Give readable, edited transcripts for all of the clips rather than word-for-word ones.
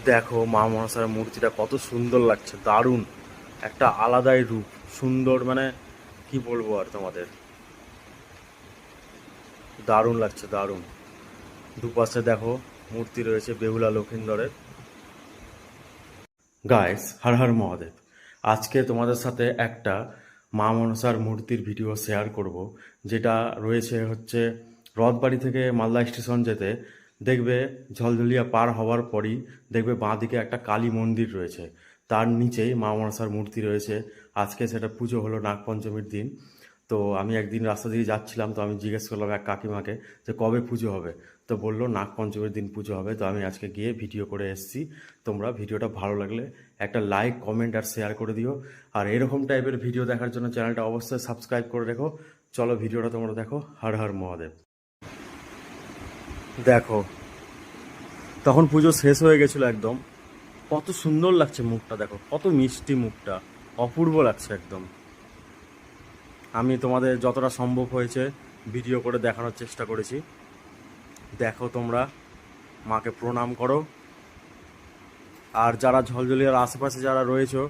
দেখো মা মনসার মূর্তিটা কত সুন্দর লাগছে, দারুণ একটা আলাদাই রূপ, সুন্দর মানে কি বলবো আর তোমাদের, দারুণ লাগছে দারুণ। দুপাশে দেখো মূর্তি রয়েছে বেহুলা লক্ষিন্দরের। গাইস, হর হর মহাদেব। আজকে তোমাদের সাথে একটা মা মনসার মূর্তির ভিডিও শেয়ার করব, যেটা রয়েছে হচ্ছে রথবাড়ি থেকে মালদা স্টেশন যেতে দেখবে ঝলঝলিয়া পার হওয়ার পরই দেখবে বাঁদিকে একটা কালী মন্দির রয়েছে, তার নিচেই মা মনসার মূর্তি রয়েছে। আজকে সেটা পুজো হলো নাগপঞ্চমীর দিন। তো আমি একদিন রাস্তা দিয়ে যাচ্ছিলাম, তো আমি জিজ্ঞেস করলাম এক কাকিমাকে যে কবে পুজো হবে। তো বললো নাগপঞ্চমীর দিন পুজো হবে। তো আমি আজকে গিয়ে ভিডিও করে এসেছি। তোমরা ভিডিওটা ভালো লাগলে একটা লাইক কমেন্ট আর শেয়ার করে দিও। আর এরকম টাইপের ভিডিও দেখার জন্য চ্যানেলটা অবশ্যই সাবস্ক্রাইব করে রেখো। চলো ভিডিওটা তোমরা দেখো। হর হর মহাদেব। দেখো তখন পুজো শেষ হয়ে গেছিলো একদম। কত সুন্দর লাগছে মুখটা, দেখো কত মিষ্টি মুখটা, অপূর্ব লাগছে একদম। আমি তোমাদের যতটা সম্ভব হয়েছে ভিডিও করে দেখানোর চেষ্টা করেছি। দেখো তোমরা মাকে প্রণাম করো। আর যারা ঝলঝলিয়ার আশেপাশে যারা রয়েছো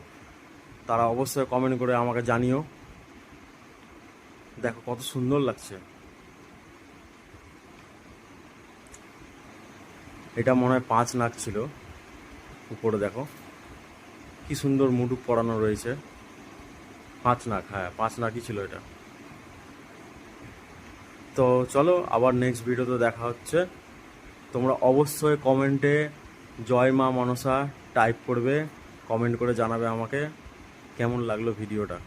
তারা অবশ্যই কমেন্ট করে আমাকে জানিও। দেখো কত সুন্দর লাগছে। এটা মনে হয় 5 নাগ ছিল। উপরে দেখো কি সুন্দর মুটুক পরানো রয়েছে। 5 নাগ, হ্যাঁ 5 নাগই ছিল এটা। তো চলো আবার নেক্সট ভিডিওতে দেখা হচ্ছে। তোমরা অবশ্যই কমেন্টে জয় মা মনসা টাইপ করবে, কমেন্ট করে জানাবে আমাকে কেমন লাগলো ভিডিওটা।